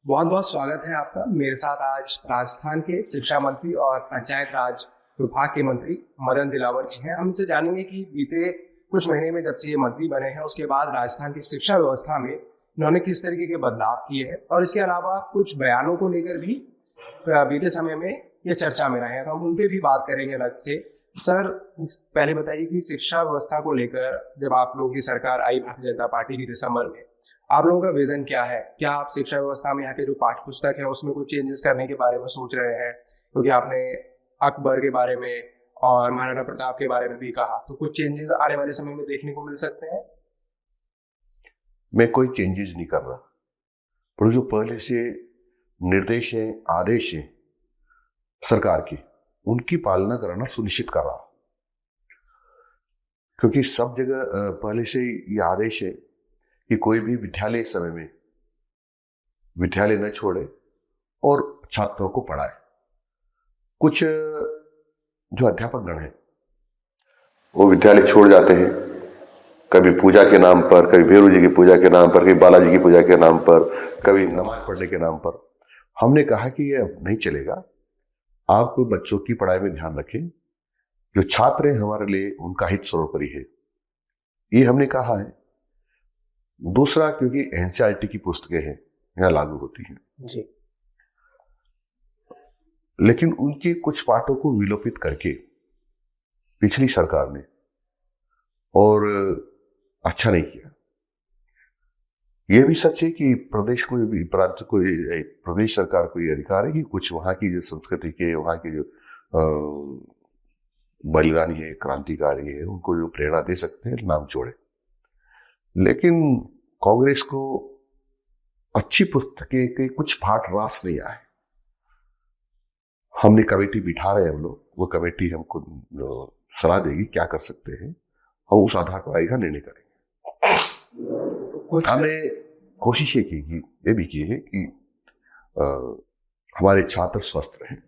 बहुत बहुत स्वागत है आपका। मेरे साथ आज राजस्थान के शिक्षा मंत्री और पंचायत राज विभाग के मंत्री मदन दिलावर जी हैं। हम इनसे जानेंगे कि बीते कुछ महीने में जब से ये मंत्री बने हैं उसके बाद राजस्थान की शिक्षा व्यवस्था में इन्होंने किस तरीके के बदलाव किए हैं और इसके अलावा कुछ बयानों को लेकर भी बीते समय में ये चर्चा में रहे हैं, तो हम उन पे भी बात करेंगे अलग से। सर, पहले बताइए कि शिक्षा व्यवस्था को लेकर जब आप लोगों की सरकार आई भारतीय जनता पार्टी की दिसंबर में, आप लोगों का विजन क्या है? क्या आप शिक्षा व्यवस्था में यहाँ के जो पाठ्य पुस्तक है उसमें कुछ चेंजेस करने के बारे में सोच रहे हैं? क्योंकि आपने अकबर के बारे में और महाराणा प्रताप के बारे में भी कहा, तो कुछ चेंजेस आने वाले समय में देखने को मिल सकते हैं? मैं कोई चेंजेस नहीं कर रहा, पर जो पहले से निर्देश हैं, आदेश हैं सरकार की, उनकी पालना कराना सुनिश्चित कर रहा। क्योंकि सब जगह पहले से ये आदेश है कि कोई भी विद्यालय इस समय में विद्यालय न छोड़े और छात्रों को पढ़ाए। कुछ जो अध्यापक गण हैं वो विद्यालय छोड़ जाते हैं, कभी पूजा के नाम पर, कभी भैरू जी की पूजा के नाम पर, कभी बालाजी की पूजा के नाम पर, कभी नमाज पढ़ने के नाम पर। हमने कहा कि ये अब नहीं चलेगा, आप बच्चों की पढ़ाई में ध्यान रखें। जो छात्र हैं हमारे लिए उनका हित सर्वोपरि है, ये हमने कहा है। दूसरा, क्योंकि एनसीईआरटी की पुस्तकें हैं यहाँ लागू होती हैं जी, लेकिन उनके कुछ पाठों को विलोपित करके पिछली सरकार ने और अच्छा नहीं किया। यह भी सच है कि प्रदेश को भी, प्रांत को, प्रदेश सरकार को यह अधिकार है कि कुछ वहां की जो संस्कृति के, वहां के जो बलिदानी है, क्रांतिकारी है, उनको जो प्रेरणा दे सकते हैं, नाम जोड़े। लेकिन कांग्रेस को अच्छी पुस्तकें के कुछ पाठ रास नहीं आए। हमने कमेटी बिठा रहे हैं हम लोग, वो कमेटी हमको सलाह देगी क्या कर सकते हैं, हम उस आधार पर आएगा निर्णय करेंगे। हमने कोशिश ये भी की है कि हमारे छात्र स्वस्थ रहें,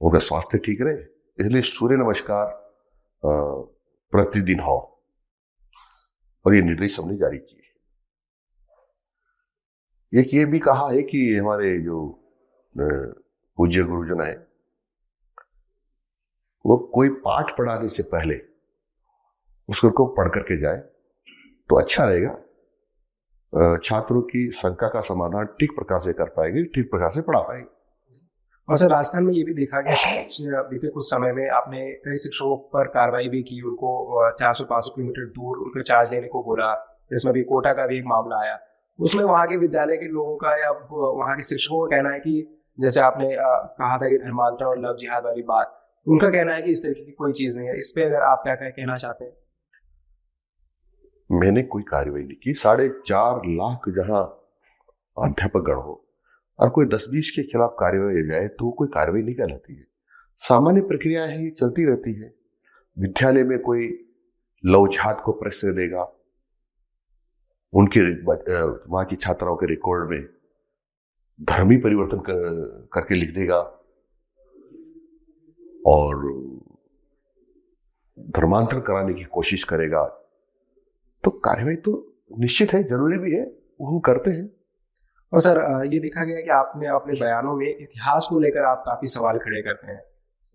उनका स्वास्थ्य ठीक रहे, इसलिए सूर्य नमस्कार प्रतिदिन हो, और ये निर्देश हमने जारी किए। एक ये भी कहा है कि हमारे जो पूज्य गुरुजन है वो कोई पाठ पढ़ाने से पहले उसको पढ़ करके जाए तो अच्छा रहेगा। छात्रों की शंका का समाधान ठीक प्रकार से कर पाएंगे, ठीक प्रकार से पढ़ा पाएंगे। और सर, राजस्थान में ये भी देखा गया बीते कुछ समय में आपने कई शिक्षकों पर कार्रवाई भी की, उनको 400-500 किलोमीटर दूर उनके चार्ज लेने को बोला। इसमें भी कोटा का भी एक मामला आया। उसमें वहाँ के विद्यालय के लोगों का या वहाँ के शिक्षकों का कहना है कि जैसे आपने कहा था कि धर्मांतरण और लव जिहाद वाली बात, उनका कहना है कि इस तरीके की कोई चीज नहीं है। इस पे अगर आप क्या कहना चाहते हैं? मैंने कोई कार्रवाई नहीं की। 4.5 लाख जहां अध्यापक गण हो और कोई 10-20 के खिलाफ कार्रवाई हो जाए तो कोई कार्रवाई नहीं कहलाती है। सामान्य प्रक्रिया है, ये चलती रहती है। विद्यालय में कोई लव जिहाद को प्रश्रय देगा, उनके वहां की छात्राओं के रिकॉर्ड में धर्मी परिवर्तन करके लिख देगा और धर्मांतरण कराने की कोशिश करेगा, तो कार्रवाई तो निश्चित है, जरूरी भी है, वो हम करते हैं। और सर, ये देखा गया कि आपने अपने बयानों में इतिहास को लेकर आप काफी सवाल खड़े करते हैं,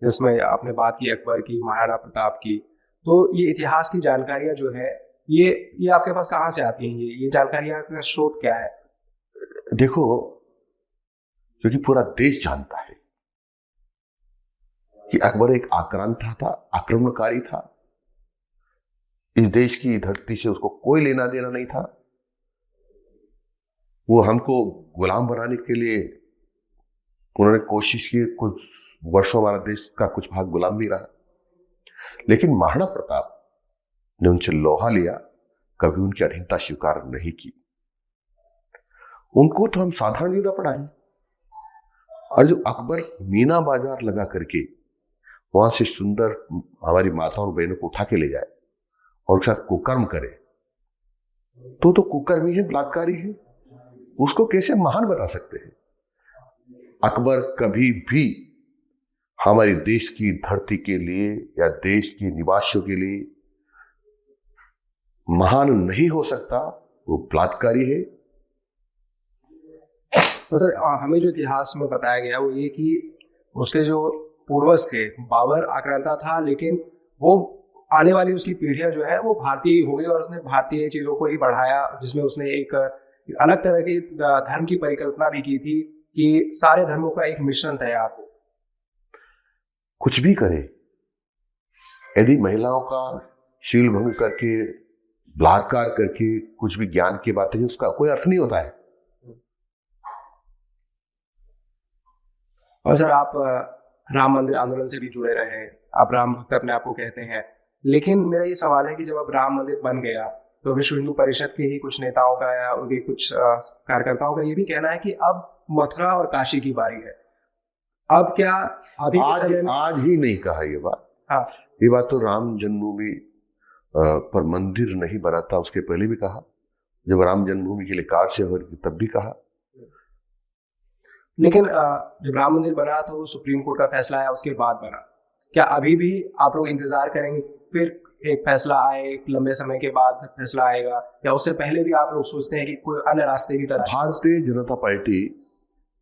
जिसमें आपने बात की अकबर की, महाराणा प्रताप की। तो ये इतिहास की जानकारियां जो है ये आपके पास कहाँ से आती हैं? ये जानकारियां का स्रोत क्या है? देखो, क्योंकि पूरा देश जानता है कि अकबर एक आक्रांता था, आक्रमणकारी था। इस देश की धरती से उसको कोई लेना देना नहीं था। वो हमको गुलाम बनाने के लिए उन्होंने कोशिश की। कुछ वर्षों हमारा देश का कुछ भाग गुलाम भी रहा, लेकिन महाराणा प्रताप ने उनसे लोहा लिया, कभी उनकी अधीनता स्वीकार नहीं की। उनको तो हम साधारण युद्ध पढ़ाए, और जो अकबर मीना बाजार लगा करके वहां से सुंदर हमारी माताओं और बहनों को उठा के ले जाए और उसके साथ कुकर्म करे, तो कुकर्मी है, बलात्कारी है, उसको कैसे महान बता सकते हैं? अकबर कभी भी हमारे देश की धरती के लिए या देश के निवासियों के लिए महान नहीं हो सकता। वो बलात्कारी है, तो सर हमें जो इतिहास में बताया गया वो ये कि उसके जो पूर्वज थे, बाबर आक्रांता था, लेकिन वो आने वाली उसकी पीढ़ियां जो है वो भारतीय हो गई और उसने भारतीय चीजों को ही बढ़ाया, जिसमें उसने एक अलग तरह की धर्म की परिकल्पना भी की थी कि सारे धर्मों का एक मिश्रण तैयार हो। कुछ भी करे, यदि महिलाओं का शील भंग करके, बलात्कार करके कुछ भी ज्ञान की बातें, उसका कोई अर्थ नहीं होता है। और सर आप राम मंदिर आंदोलन से भी जुड़े रहे, आप राम भक्त अपने आप को कहते हैं, लेकिन मेरा ये सवाल है कि जब अब राम मंदिर बन गया तो विश्व हिंदू परिषद के ही कुछ नेताओं का या उनके कुछ कार्यकर्ताओं का ये भी कहना है कि अब मथुरा और काशी की बारी है। अब क्या अभी आज ही नहीं कहा ये बात। हाँ, ये बात तो राम जन्मभूमि पर मंदिर नहीं बना था उसके पहले भी कहा, जब राम जन्मभूमि के लिए कार से हो रही तब भी कहा। लेकिन जब राम मंदिर बना तो सुप्रीम कोर्ट का फैसला आया, उसके बाद बना। क्या अभी भी आप लोग इंतजार करेंगे फिर एक फैसला आए, एक लंबे समय के बाद फैसला आएगा, या उससे पहले भी आप लोग सोचते हैं कि कोई अन्य रास्ते की तरह? भारतीय जनता पार्टी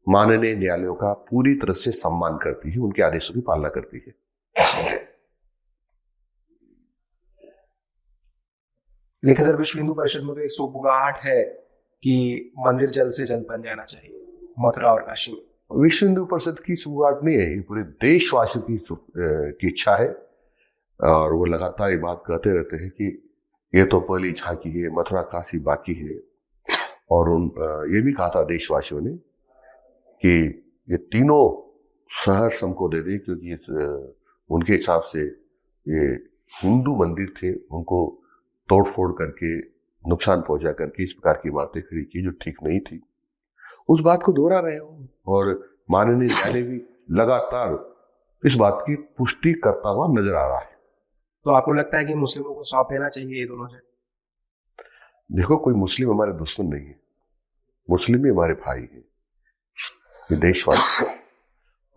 माननीय न्यायालयों का पूरी तरह से सम्मान करती है, उनके आदेशों की पालना करती है। लेकिन सर विश्व हिंदू परिषद में तो एक सुगबुगाहट है कि मंदिर जल्द से जल्द बन जाना चाहिए मथुरा और काशी में। विश्व हिंदू परिषद की सुगबुगाहट नहीं है, ये पूरे देशवासियों की इच्छा है, और वो लगातार ये बात कहते रहते हैं कि ये तो पहली झांकी है, मथुरा काशी बाकी है। और ये भी कहा था देशवासियों ने कि ये तीनों शहर हमको दे दें, क्योंकि उनके हिसाब से ये हिंदू मंदिर थे, उनको तोड़फोड़ करके, नुकसान पहुंचा करके इस प्रकार की इमारतें खड़ी की जो ठीक नहीं थी। उस बात को दोहरा रहे हो, और माननीय न्यायालय भी लगातार इस बात की पुष्टि करता हुआ नजर आ रहा है। तो आपको लगता है कि मुस्लिमों को सौंप देना चाहिए ये दोनों से? देखो, कोई मुस्लिम हमारे दुश्मन नहीं है, मुस्लिम भी हमारे भाई हैं, ये देशवासी।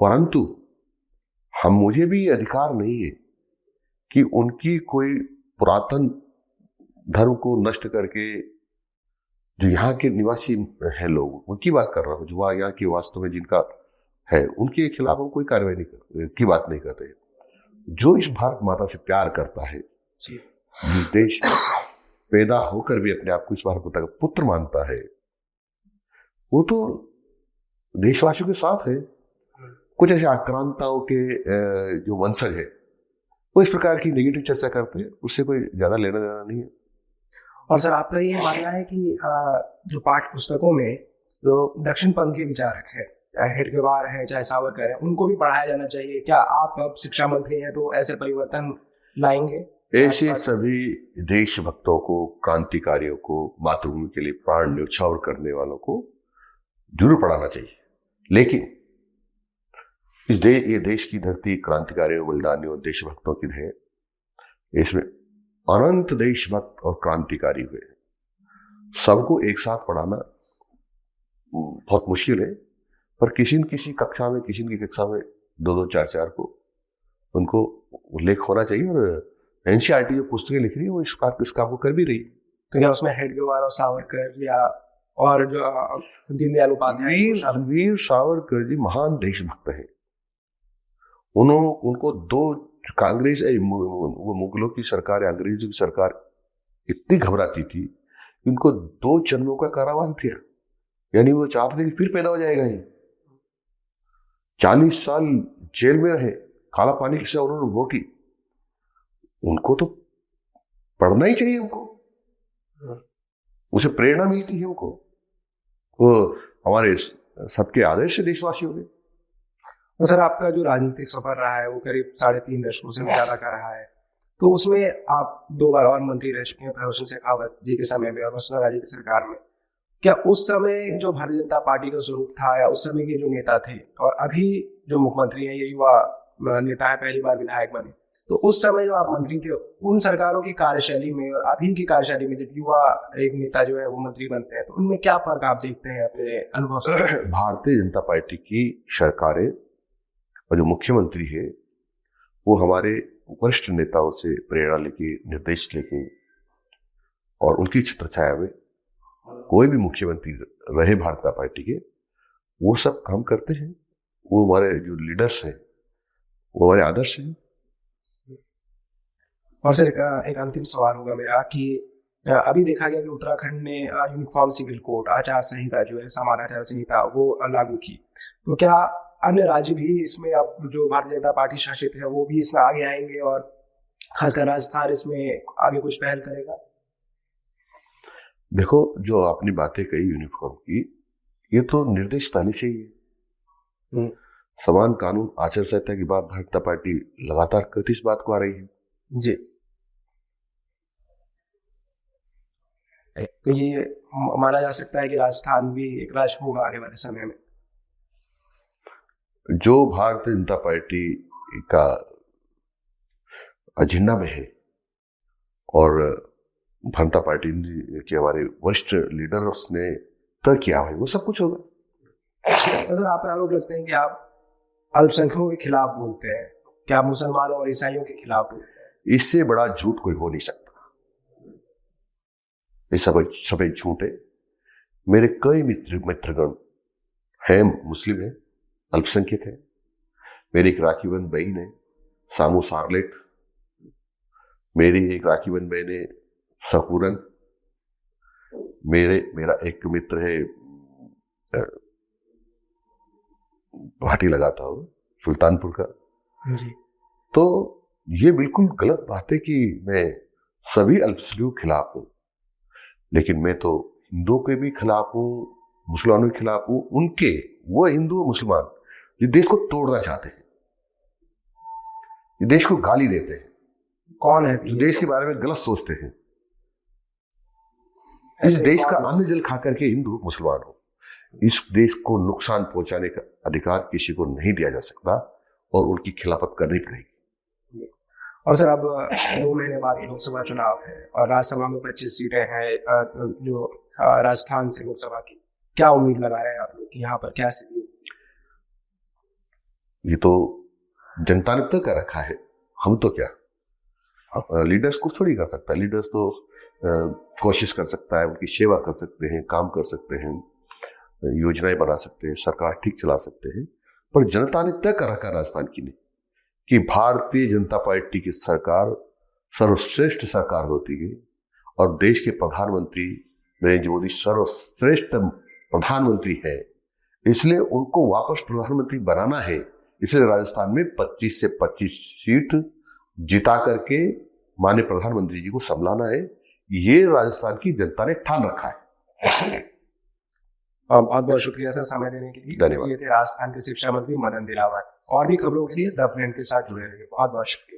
परंतु मुझे भी अधिकार नहीं है कि उनकी कोई पुरातन धर्म को नष्ट करके, जो यहाँ के निवासी हैं लोग, उनकी बात कर रहा हूँ, जो यहाँ के वास्तव में जिनका है, उनके खिलाफ हम कोई कार्रवाई की बात नहीं करते। जो इस भारत माता से प्यार करता है, जिस देश में पैदा होकर भी अपने आप को इस भारत माता का पुत्र मानता है, वो तो देशवासियों के साथ है। कुछ ऐसे आक्रांताओं के जो वंशज है वो इस प्रकार की नेगेटिव चर्चा करते हैं, उससे कोई ज्यादा लेना देना नहीं है। और सर आपका ये मानना है कि जो पाठ्य पुस्तकों में जो दक्षिण पंथ के विचारक है, चाहे हेडगेवार है चाहे सावरकर है, उनको भी पढ़ाया जाना चाहिए? क्या आप अब शिक्षा मंत्री हैं तो ऐसे परिवर्तन लाएंगे? ऐसे सभी देशभक्तों को, क्रांतिकारियों को, मातृभूमि के लिए प्राण न्यौछावर करने वालों को जरूर पढ़ाना चाहिए। लेकिन ये देश की धरती क्रांतिकारियों, बलिदानियों, देशभक्तों की है। इसमें अनंत देशभक्त और क्रांतिकारी हुए, सबको एक साथ पढ़ाना बहुत मुश्किल है। पर किसी न किसी कक्षा में, किसी न किसी कक्षा में 2-2, 4-4 को उनको उल्लेख होना चाहिए। और एनसीईआरटी जो पुस्तकें लिख रही है वो इस काम को कर भी रही है। तो क्या उसमें हेडगेवार और सावरकर या और जो दीनदयाल उपाध्याय? वीर सावरकर जी महान देशभक्त है। उनको दो कांग्रेस, वो मुगलों की सरकार, अंग्रेजों की सरकार इतनी घबराती थी कि उनको 2 जन्मों का कारावास किया। यानी वो चाहते थे कि फिर पैदा हो जाएगा ही। 40 साल जेल में रहे, काला पानी की सजा उन्होंने वो की। उनको तो पढ़ना ही चाहिए, उनको उसे प्रेरणा मिलती है, उनको वो हमारे सबके आदर्श देशवासी हो गए। तो सर आपका जो राजनीतिक सफर रहा है वो करीब 3.5 दशकों से ज्यादा का रहा है, तो उसमें आप 2 बार और मंत्री रह चुके हैं, प्रभुसिंह शेखावत जी के समय में और वसुंधरा जी की सरकार में। क्या उस समय जो भारतीय जनता पार्टी का स्वरूप था, या उस समय के जो नेता थे, और अभी जो मुख्यमंत्री हैं, ये युवा नेता है, पहली बार विधायक बने, तो उस समय जो आप मंत्री थे, उन सरकारों की कार्यशैली में और अभी की कार्यशैली में जब युवा एक नेता जो है वो मंत्री बनते हैं, तो उनमें क्या फर्क आप देखते हैं अपने अनुभव से? भारतीय जनता पार्टी की सरकारें और जो मुख्यमंत्री है वो हमारे वरिष्ठ नेताओं से प्रेरणा लेके, निर्देश लेके, और उनकी छत्रछाया में कोई भी मुख्यमंत्री रहे भारतीय जनता पार्टी के, वो सब काम करते हैं। वो हमारे जो लीडर्स हैं वो हमारे आदर्श हैं। और सर एक अंतिम सवाल होगा मेरा कि अभी देखा गया कि उत्तराखंड ने यूनिफॉर्म सिविल कोड आचार संहिता जो है समान आचार संहिता वो लागू की, तो क्या अन्य राज्य भी इसमें, अब जो भारतीय जनता पार्टी शासित है वो भी इसमें आगे आएंगे और खासकर राजस्थान इसमें आगे कुछ पहल करेगा? देखो, जो आपने बातें कही यूनिफॉर्म की, ये तो निर्देश पहले से ही है। समान कानून आचार संहिता की बात भारतीय जनता पार्टी लगातार करती इस बात को आ रही है जी। तो ये माना जा सकता है कि राजस्थान भी एक राज्य होगा आने वाले समय में। जो भारतीय जनता पार्टी का एजेंडा में है और भारतीय जनता पार्टी के हमारे वरिष्ठ लीडर्स ने तय किया है वो सब कुछ होगा। अगर आप आरोप लगते हैं कि आप अल्पसंख्यकों के खिलाफ बोलते हैं, क्या आप मुसलमानों और ईसाइयों के खिलाफ बोलते हैं? इससे बड़ा झूठ कोई हो नहीं सकता। ये सब झूठ है। मेरे कई मित्रगण हैं, मुस्लिम हैं, अल्पसंख्यक हैं। मेरी एक राखीबंद बहन है सामू सार्लेट, मेरी एक राखीबंद बहन है सपूरन, मेरा एक मित्र है भाटी लगाता हूं सुल्तानपुर का। जी। तो ये बिल्कुल गलत बात है कि मैं सभी अल्पसंख्यकों के खिलाफ हूं, लेकिन मैं तो हिंदुओं के भी खिलाफ हूं, मुसलमानों के खिलाफ हूं। उनके, वो हिंदू और मुसलमान जो देश को तोड़ना चाहते हैं, ये देश को गाली देते हैं, कौन है जो देश के बारे में गलत सोचते हैं, इस देश का अन्न जल खा करके हिंदू मुसलमान हो, इस देश को नुकसान पहुंचाने का अधिकार किसी को नहीं दिया जा सकता और उनकी खिलाफत करनी पड़ेगी। और सर अब 2 महीने बाद लोकसभा चुनाव है और राज्यसभा में 25 सीटें हैं जो राजस्थान से लोकसभा की, क्या उम्मीद लगा रहे हैं आप लोग कि यहाँ पर क्या स्थिति? ये तो जनता ने तय कर रखा है, हम तो क्या, लीडर्स को थोड़ी कर सकता है। लीडर्स तो कोशिश कर सकता है, उनकी सेवा कर सकते हैं, काम कर सकते हैं, योजनाएं बना सकते हैं, सरकार ठीक चला सकते हैं, पर जनता ने तय कर रखा राजस्थान की नहीं कि भारतीय जनता पार्टी की सरकार सर्वश्रेष्ठ सरकार होती है और देश के प्रधानमंत्री नरेंद्र मोदी सर्वश्रेष्ठ प्रधानमंत्री है, इसलिए उनको वापस प्रधानमंत्री बनाना है। इसलिए राजस्थान में 25 से 25 सीट जिता करके माननीय प्रधानमंत्री जी को संभालना है, ये राजस्थान की जनता ने ठान रखा है। बहुत बहुत शुक्रिया सर समय देने के लिए। धन्यवाद। ये थे राजस्थान के शिक्षा मंत्री मदन दिलावर। और भी खबरों के लिए द प्रिंट के साथ जुड़े रहिए। बहुत बहुत शुक्रिया।